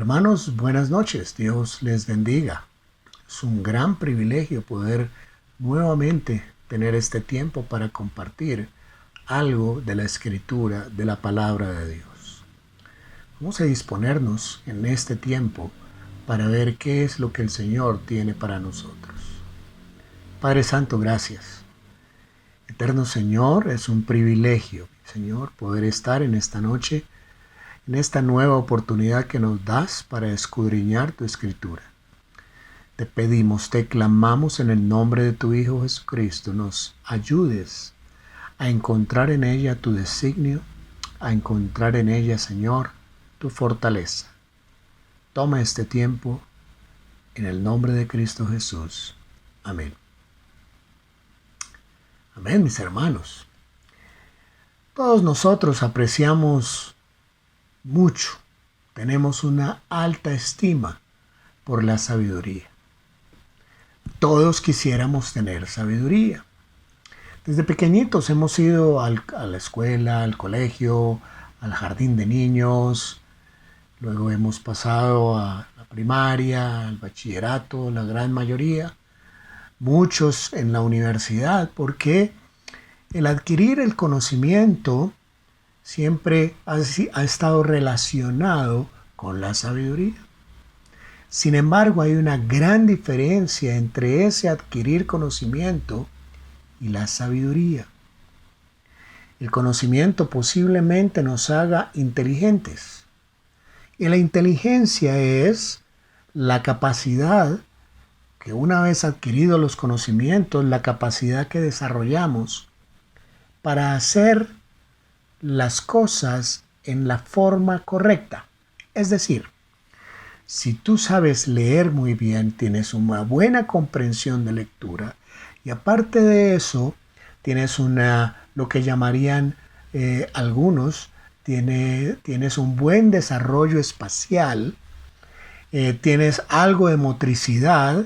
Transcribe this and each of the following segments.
Hermanos, buenas noches. Dios les bendiga. Es un gran privilegio poder nuevamente tener este tiempo para compartir algo de la Escritura, de la Palabra de Dios. Vamos a disponernos en este tiempo para ver qué es lo que el Señor tiene para nosotros. Padre Santo, gracias. Eterno Señor, es un privilegio, Señor, poder estar en esta noche, en esta nueva oportunidad que nos das para escudriñar tu Escritura. Te pedimos, te clamamos en el nombre de tu Hijo Jesucristo, nos ayudes a encontrar en ella tu designio, a encontrar en ella, Señor, tu fortaleza. Toma este tiempo en el nombre de Cristo Jesús. Amén. Amén, mis hermanos. Todos nosotros apreciamos mucho, tenemos una alta estima por la sabiduría. Todos quisiéramos tener sabiduría. Desde pequeñitos hemos ido a la escuela, al colegio, al jardín de niños. Luego hemos pasado a la primaria, al bachillerato, la gran mayoría. Muchos en la universidad, porque el adquirir el conocimiento siempre ha estado relacionado con la sabiduría. Sin embargo, hay una gran diferencia entre ese adquirir conocimiento y la sabiduría. El conocimiento posiblemente nos haga inteligentes. Y la inteligencia es la capacidad que, una vez adquiridos los conocimientos, la capacidad que desarrollamos para hacer las cosas en la forma correcta. Es decir, si tú sabes leer muy bien, tienes una buena comprensión de lectura y aparte de eso, tienes lo que llamarían algunos, tienes un buen desarrollo espacial, tienes algo de motricidad,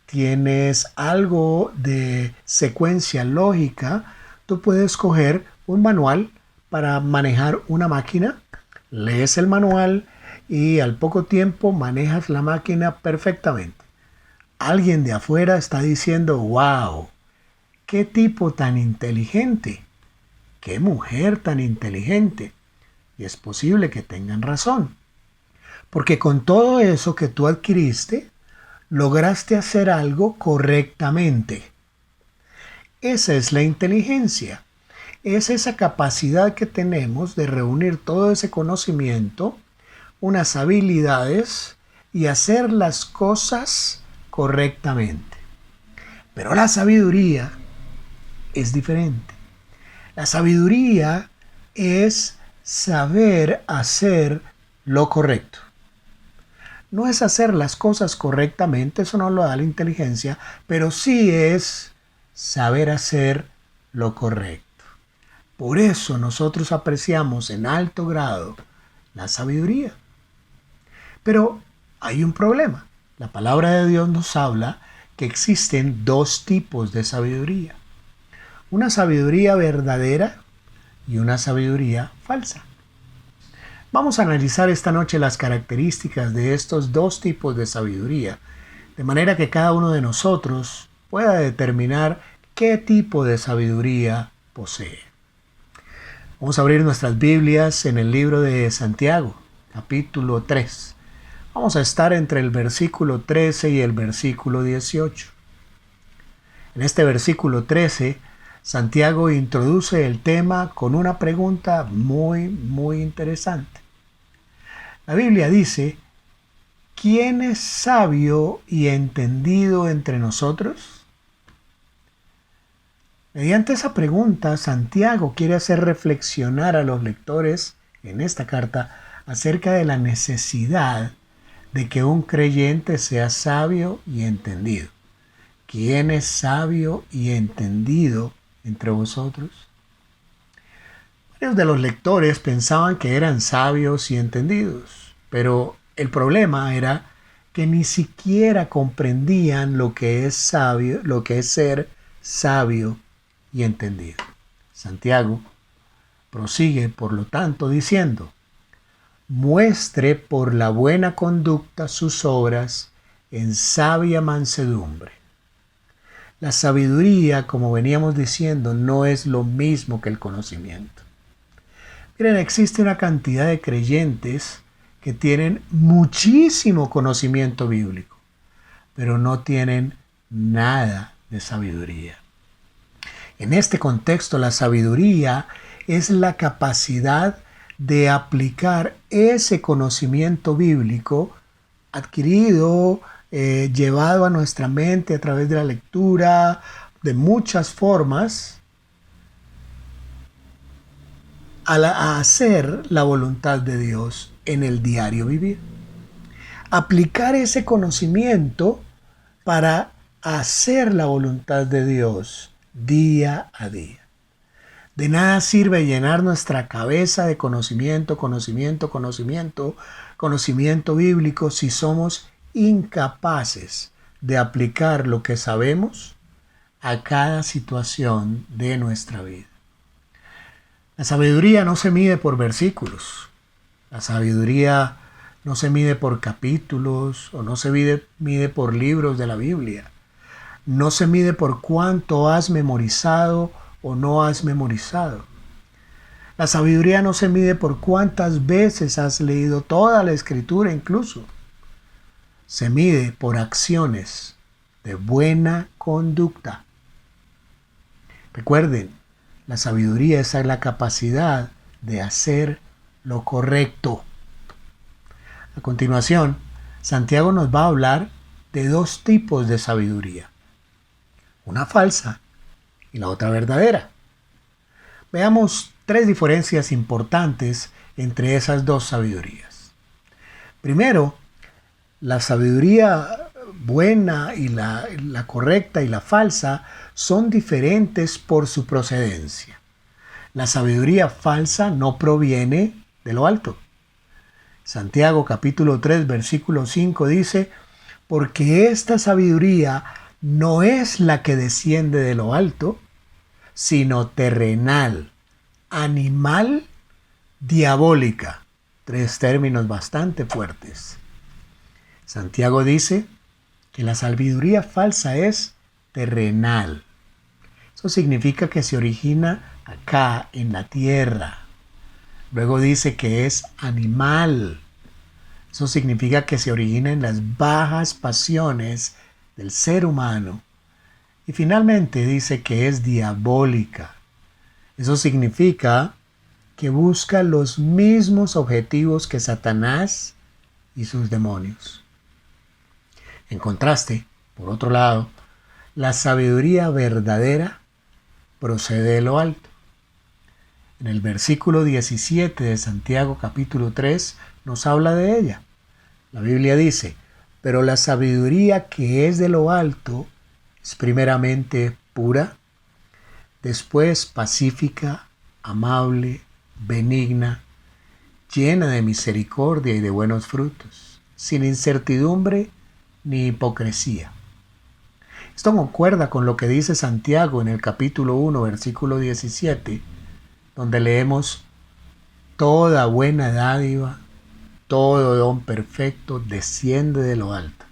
tienes algo de secuencia lógica, tú puedes coger un manual para manejar una máquina, lees el manual y al poco tiempo manejas la máquina perfectamente. Alguien de afuera está diciendo, wow, qué tipo tan inteligente, qué mujer tan inteligente. Y es posible que tengan razón, porque con todo eso que tú adquiriste, lograste hacer algo correctamente. Esa es la inteligencia. Es esa capacidad que tenemos de reunir todo ese conocimiento, unas habilidades y hacer las cosas correctamente. Pero la sabiduría es diferente. La sabiduría es saber hacer lo correcto. No es hacer las cosas correctamente, eso no lo da la inteligencia, pero sí es saber hacer lo correcto. Por eso nosotros apreciamos en alto grado la sabiduría. Pero hay un problema. La palabra de Dios nos habla que existen dos tipos de sabiduría. Una sabiduría verdadera y una sabiduría falsa. Vamos a analizar esta noche las características de estos dos tipos de sabiduría, de manera que cada uno de nosotros pueda determinar qué tipo de sabiduría posee. Vamos a abrir nuestras Biblias en el libro de Santiago, capítulo 3. Vamos a estar entre el versículo 13 y el versículo 18. En este versículo 13, Santiago introduce el tema con una pregunta muy interesante. La Biblia dice, ¿quién es sabio y entendido entre nosotros? Mediante esa pregunta, Santiago quiere hacer reflexionar a los lectores en esta carta acerca de la necesidad de que un creyente sea sabio y entendido. ¿Quién es sabio y entendido entre vosotros? Varios de los lectores pensaban que eran sabios y entendidos, pero el problema era que ni siquiera comprendían lo que es sabio, lo que es ser sabio y entendido. Santiago prosigue, por lo tanto, diciendo, muestre por la buena conducta sus obras en sabia mansedumbre. La sabiduría, como veníamos diciendo, no es lo mismo que el conocimiento. Miren, existe una cantidad de creyentes que tienen muchísimo conocimiento bíblico, pero no tienen nada de sabiduría. En este contexto, la sabiduría es la capacidad de aplicar ese conocimiento bíblico adquirido, llevado a nuestra mente a través de la lectura, de muchas formas, a hacer la voluntad de Dios en el diario vivir. Aplicar ese conocimiento para hacer la voluntad de Dios día a día. De nada sirve llenar nuestra cabeza de conocimiento bíblico si somos incapaces de aplicar lo que sabemos a cada situación de nuestra vida. La sabiduría no se mide por versículos. La sabiduría no se mide por capítulos o no se mide por libros de la Biblia. No se mide por cuánto has memorizado o no has memorizado. La sabiduría no se mide por cuántas veces has leído toda la Escritura incluso. Se mide por acciones de buena conducta. Recuerden, la sabiduría es la capacidad de hacer lo correcto. A continuación, Santiago nos va a hablar de dos tipos de sabiduría. Una falsa y la otra verdadera. Veamos tres diferencias importantes entre esas dos sabidurías. Primero, la sabiduría buena y la correcta y la falsa son diferentes por su procedencia. La sabiduría falsa no proviene de lo alto. Santiago capítulo 3 versículo 5 dice: porque esta sabiduría no es la que desciende de lo alto, sino terrenal, animal, diabólica. Tres términos bastante fuertes. Santiago dice que la sabiduría falsa es terrenal. Eso significa que se origina acá en la tierra. Luego dice que es animal. Eso significa que se origina en las bajas pasiones del ser humano. Y finalmente dice que es diabólica. Eso significa que busca los mismos objetivos que Satanás y sus demonios. En contraste, por otro lado, la sabiduría verdadera procede de lo alto. En el versículo 17 de Santiago capítulo 3 nos habla de ella. La Biblia dice: pero la sabiduría que es de lo alto es primeramente pura, después pacífica, amable, benigna, llena de misericordia y de buenos frutos, sin incertidumbre ni hipocresía. Esto concuerda con lo que dice Santiago en el capítulo 1, versículo 17, donde leemos: toda buena dádiva, todo don perfecto desciende de lo alto,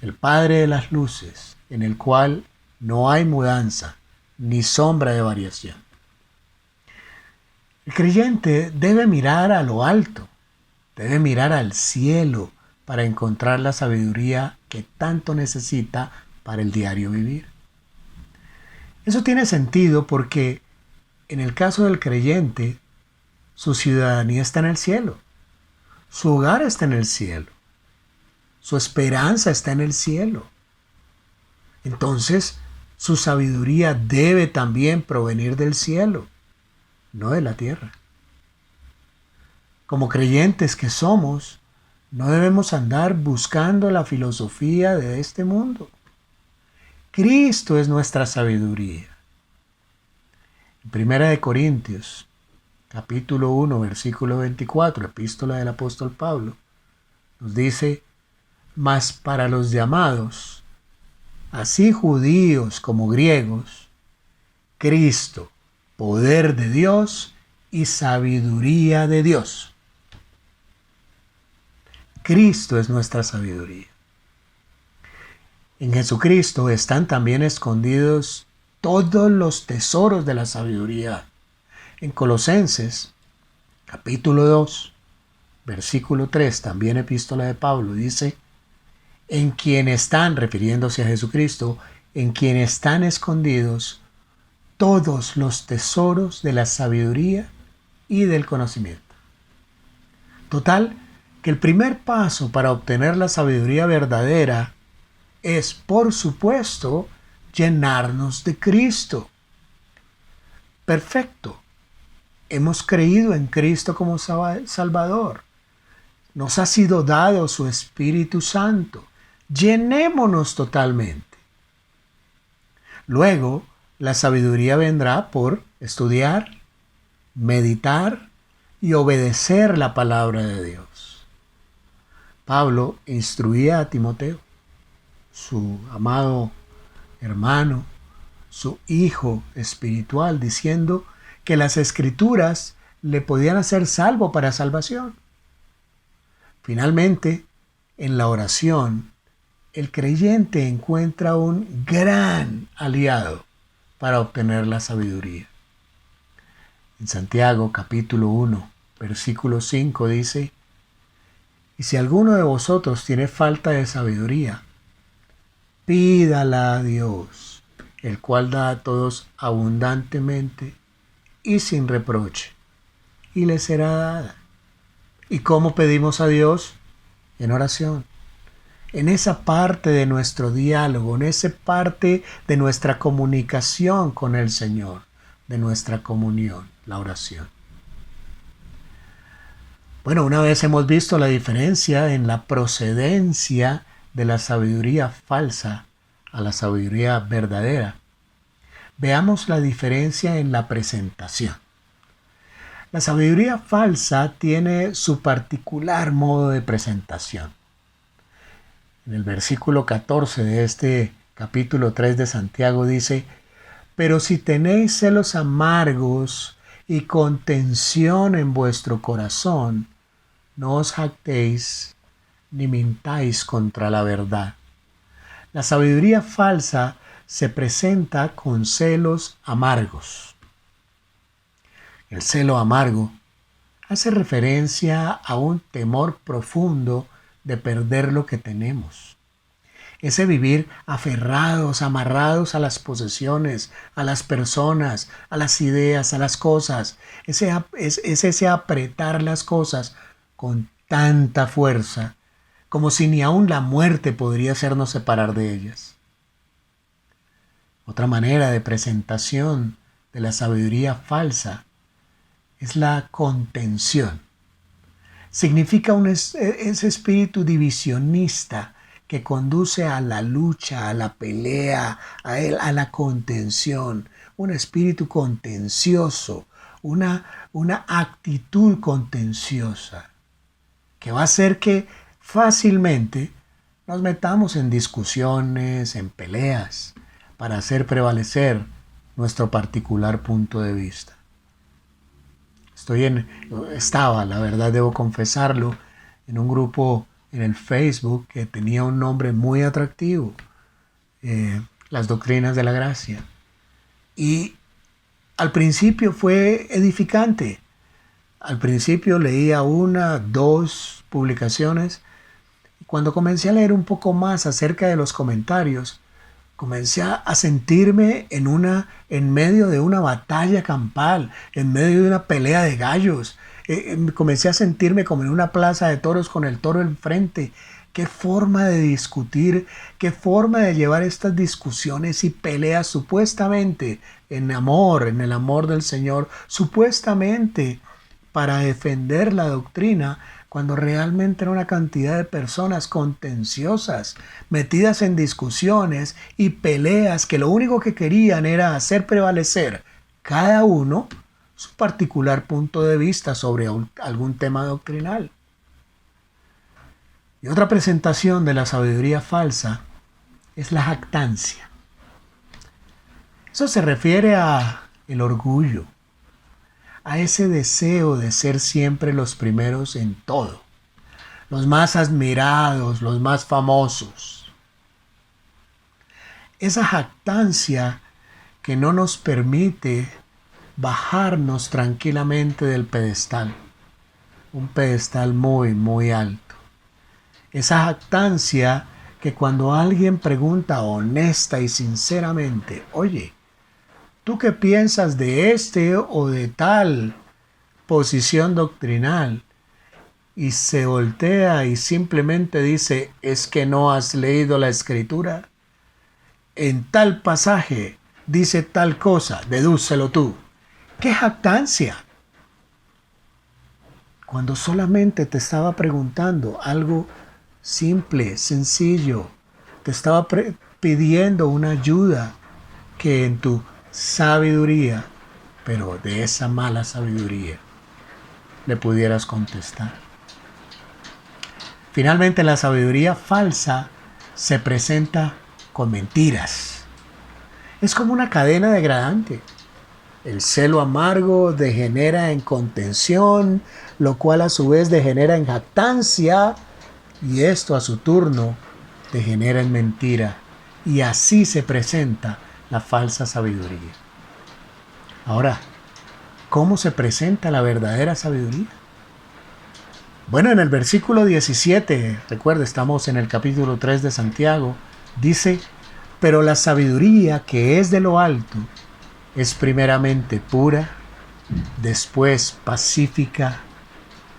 el Padre de las luces, en el cual no hay mudanza ni sombra de variación. El creyente debe mirar a lo alto, debe mirar al cielo para encontrar la sabiduría que tanto necesita para el diario vivir. Eso tiene sentido porque en el caso del creyente, su ciudadanía está en el cielo, su hogar está en el cielo, su esperanza está en el cielo. Entonces, su sabiduría debe también provenir del cielo, no de la tierra. Como creyentes que somos, no debemos andar buscando la filosofía de este mundo. Cristo es nuestra sabiduría. En Primera de Corintios, capítulo 1, versículo 24, epístola del apóstol Pablo, nos dice: mas para los llamados, así judíos como griegos, Cristo, poder de Dios y sabiduría de Dios. Cristo es nuestra sabiduría. En Jesucristo están también escondidos todos los tesoros de la sabiduría. En Colosenses, capítulo 2, versículo 3, también epístola de Pablo, dice: en quien están, refiriéndose a Jesucristo, en quien están escondidos todos los tesoros de la sabiduría y del conocimiento. Total, que el primer paso para obtener la sabiduría verdadera es, por supuesto, llenarnos de Cristo. Perfecto. Hemos creído en Cristo como Salvador. Nos ha sido dado su Espíritu Santo. Llenémonos totalmente. Luego, la sabiduría vendrá por estudiar, meditar y obedecer la palabra de Dios. Pablo instruía a Timoteo, su amado hermano, su hijo espiritual, diciendo que las Escrituras le podían hacer salvo para salvación. Finalmente, en la oración, el creyente encuentra un gran aliado para obtener la sabiduría. En Santiago capítulo 1, versículo 5 dice: y si alguno de vosotros tiene falta de sabiduría, pídala a Dios, el cual da a todos abundantemente y sin reproche, y le será dada. ¿Y cómo pedimos a Dios? En oración. En esa parte de nuestro diálogo, en esa parte de nuestra comunicación con el Señor, de nuestra comunión, la oración. Bueno, una vez hemos visto la diferencia en la procedencia de la sabiduría falsa a la sabiduría verdadera. Veamos la diferencia en la presentación. La sabiduría falsa tiene su particular modo de presentación. En el versículo 14 de este capítulo 3 de Santiago dice: pero si tenéis celos amargos y contención en vuestro corazón, no os jactéis ni mintáis contra la verdad. La sabiduría falsa se presenta con celos amargos. El celo amargo hace referencia a un temor profundo de perder lo que tenemos. Ese vivir aferrados, amarrados a las posesiones, a las personas, a las ideas, a las cosas. Es ese apretar las cosas con tanta fuerza, como si ni aun la muerte podría hacernos separar de ellas. Otra manera de presentación de la sabiduría falsa es la contención. Significa ese espíritu divisionista que conduce a la lucha, a la pelea, a la contención. Un espíritu contencioso, una actitud contenciosa que va a hacer que fácilmente nos metamos en discusiones, en peleas, para hacer prevalecer nuestro particular punto de vista. Estaba, la verdad debo confesarlo, en un grupo en el Facebook que tenía un nombre muy atractivo, Las Doctrinas de la Gracia. Y al principio fue edificante. Al principio leía 1, 2 publicaciones. Y cuando comencé a leer un poco más acerca de los comentarios, comencé a sentirme en medio de una batalla campal, en medio de una pelea de gallos. Comencé a sentirme como en una plaza de toros con el toro enfrente. Qué forma de discutir, qué forma de llevar estas discusiones y peleas supuestamente en amor, en el amor del Señor, supuestamente para defender la doctrina, cuando realmente era una cantidad de personas contenciosas, metidas en discusiones y peleas que lo único que querían era hacer prevalecer cada uno su particular punto de vista sobre algún tema doctrinal. Y otra presentación de la sabiduría falsa es la jactancia. Eso se refiere a el orgullo, a ese deseo de ser siempre los primeros en todo. los más admirados, los más famosos. Esa jactancia que no nos permite bajarnos tranquilamente del pedestal, un pedestal muy, muy alto. Esa jactancia que cuando alguien pregunta honesta y sinceramente, oye, ¿tú qué piensas de este o de tal posición doctrinal? Y se voltea y simplemente dice, ¿es que no has leído la escritura? En tal pasaje dice tal cosa, dedúcelo tú. ¡Qué jactancia! Cuando solamente te estaba preguntando algo simple, sencillo, te estaba pidiendo una ayuda que en tu sabiduría, pero de esa mala sabiduría, le pudieras contestar. Finalmente, la sabiduría falsa se presenta con mentiras. Es como una cadena degradante. El celo amargo degenera en contención, lo cual a su vez degenera en jactancia, y esto a su turno degenera en mentira. Y así se presenta la falsa sabiduría. Ahora, ¿cómo se presenta la verdadera sabiduría? Bueno, en el versículo 17, recuerda, estamos en el capítulo 3 de Santiago, dice, pero la sabiduría que es de lo alto es primeramente pura, después pacífica,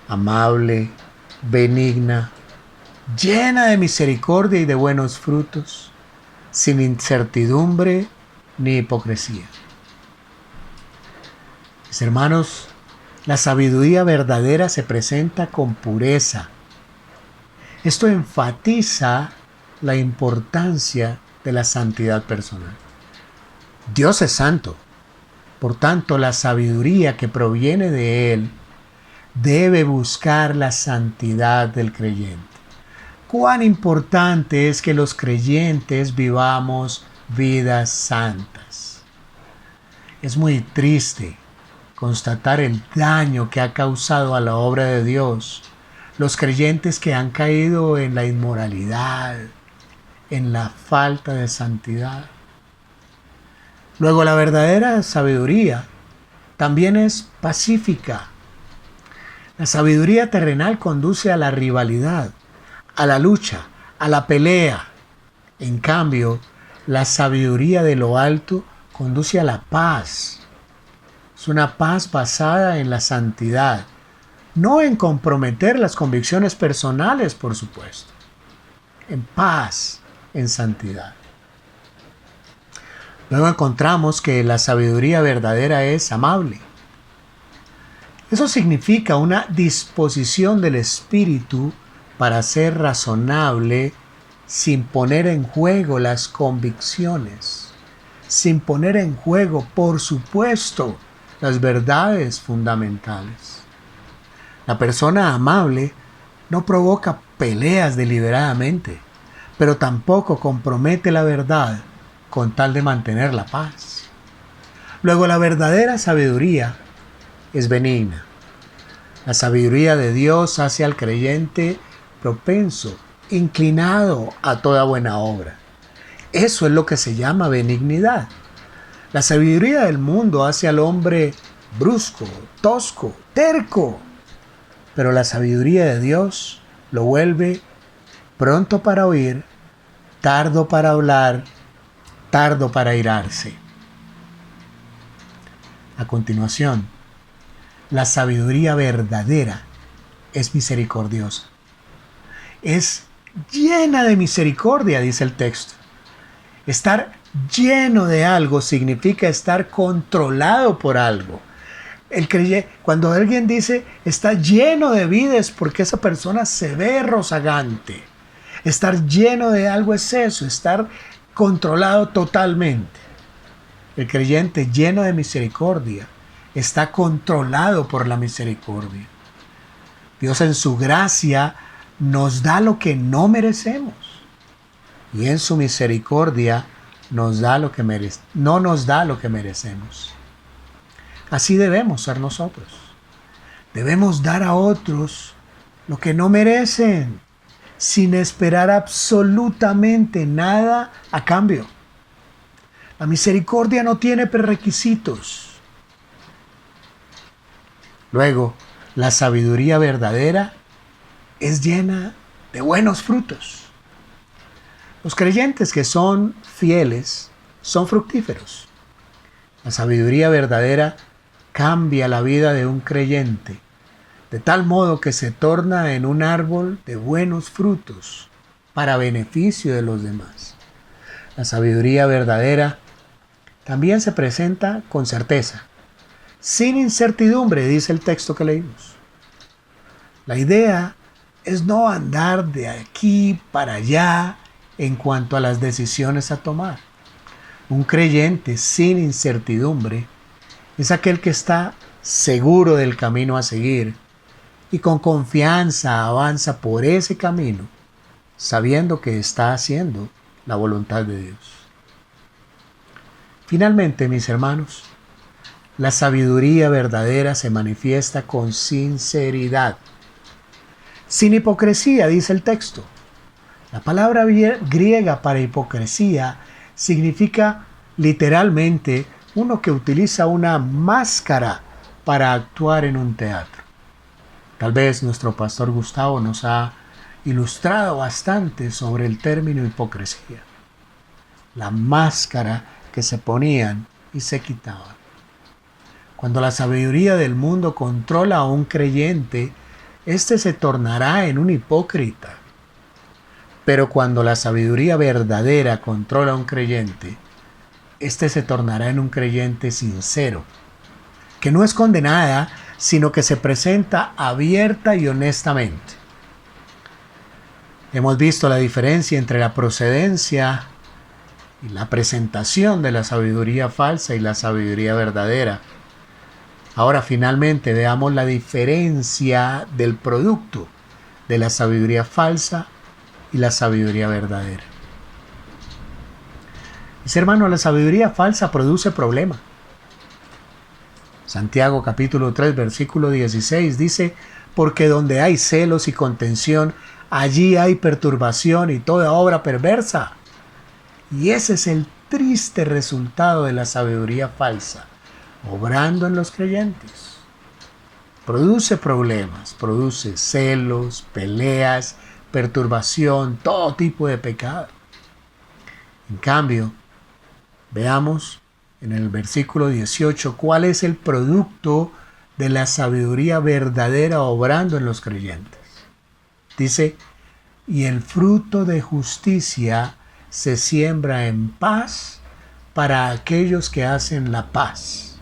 amable, benigna, llena de misericordia y de buenos frutos, sin incertidumbre ni hipocresía. Mis hermanos, la sabiduría verdadera se presenta con pureza. Esto enfatiza la importancia de la santidad personal. Dios es santo. Por tanto, la sabiduría que proviene de Él debe buscar la santidad del creyente. Cuán importante es que los creyentes vivamos vidas santas. Es muy triste constatar el daño que ha causado a la obra de Dios los creyentes que han caído en la inmoralidad, en la falta de santidad. Luego, la verdadera sabiduría también es pacífica. La sabiduría terrenal conduce a la rivalidad, a la lucha, a la pelea. En cambio, la sabiduría de lo alto conduce a la paz. Es una paz basada en la santidad, no en comprometer las convicciones personales, por supuesto. En paz, en santidad. Luego encontramos que la sabiduría verdadera es amable. Eso significa una disposición del espíritu para ser razonable sin poner en juego las convicciones, sin poner en juego, por supuesto, las verdades fundamentales. La persona amable no provoca peleas deliberadamente, pero tampoco compromete la verdad con tal de mantener la paz. Luego, la verdadera sabiduría es benigna. La sabiduría de Dios hace al creyente propenso, inclinado a toda buena obra. Eso es lo que se llama benignidad. La sabiduría del mundo hace al hombre brusco, tosco, terco. Pero la sabiduría de Dios lo vuelve pronto para oír, tardo para hablar, tardo para airarse. A continuación, la sabiduría verdadera es misericordiosa. Es llena de misericordia, dice el texto. Estar lleno de algo significa estar controlado por algo. Cuando alguien dice está lleno de vida es porque esa persona se ve rozagante. Estar lleno de algo es eso, estar controlado totalmente. El creyente lleno de misericordia está controlado por la misericordia. Dios en su gracia nos da lo que no merecemos. Y en su misericordia nos da lo que no nos da lo que merecemos. Así debemos ser nosotros. Debemos dar a otros lo que no merecen, sin esperar absolutamente nada a cambio. La misericordia no tiene prerequisitos. Luego, la sabiduría verdadera es llena de buenos frutos. Los creyentes que son fieles son fructíferos. La sabiduría verdadera cambia la vida de un creyente de tal modo que se torna en un árbol de buenos frutos para beneficio de los demás. La sabiduría verdadera también se presenta con certeza, sin incertidumbre, dice el texto que leímos. La idea es no andar de aquí para allá en cuanto a las decisiones a tomar. Un creyente sin incertidumbre es aquel que está seguro del camino a seguir y con confianza avanza por ese camino, sabiendo que está haciendo la voluntad de Dios. Finalmente, mis hermanos, la sabiduría verdadera se manifiesta con sinceridad, sin hipocresía, dice el texto. La palabra griega para hipocresía significa literalmente uno que utiliza una máscara para actuar en un teatro. Tal vez nuestro pastor Gustavo nos ha ilustrado bastante sobre el término hipocresía. La máscara que se ponían y se quitaban. Cuando la sabiduría del mundo controla a un creyente, éste se tornará en un hipócrita. Pero cuando la sabiduría verdadera controla a un creyente, éste se tornará en un creyente sincero, que no es condenada, sino que se presenta abierta y honestamente. Hemos visto la diferencia entre la procedencia y la presentación de la sabiduría falsa y la sabiduría verdadera. Ahora finalmente veamos la diferencia del producto de la sabiduría falsa y la sabiduría verdadera. Mis hermanos, la sabiduría falsa produce problemas. Santiago capítulo 3 versículo 16 dice: porque donde hay celos y contención, allí hay perturbación y toda obra perversa. Y ese es el triste resultado de la sabiduría falsa, obrando en los creyentes. Produce problemas, produce celos, peleas, perturbación, todo tipo de pecado. En cambio, veamos en el versículo 18 cuál es el producto de la sabiduría verdadera obrando en los creyentes. Dice: y el fruto de justicia se siembra en paz para aquellos que hacen la paz.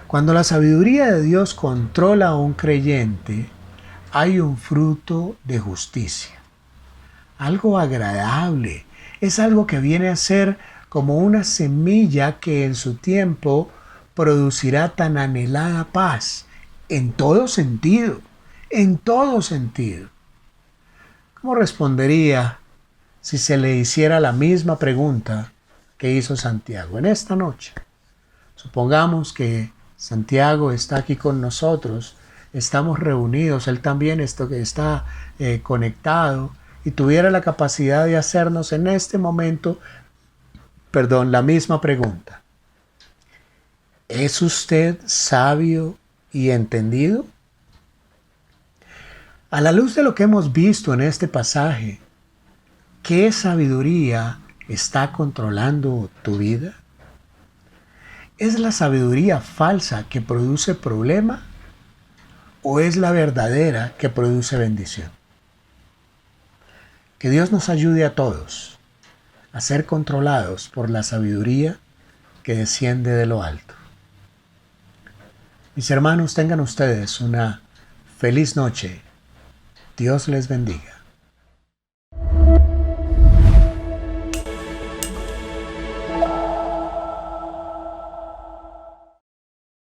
Cuando la sabiduría de Dios controla a un creyente, hay un fruto de justicia. Algo agradable. Es algo que viene a ser como una semilla que en su tiempo producirá tan anhelada paz. En todo sentido. En todo sentido. ¿Cómo respondería si se le hiciera la misma pregunta que hizo Santiago en esta noche? Supongamos que Santiago está aquí con nosotros, estamos reunidos, él también está conectado y tuviera la capacidad de hacernos en este momento, la misma pregunta. ¿Es usted sabio y entendido? A la luz de lo que hemos visto en este pasaje, ¿qué sabiduría está controlando tu vida? ¿Es la sabiduría falsa que produce problema o es la verdadera que produce bendición? Que Dios nos ayude a todos a ser controlados por la sabiduría que desciende de lo alto. Mis hermanos, tengan ustedes una feliz noche. Dios les bendiga.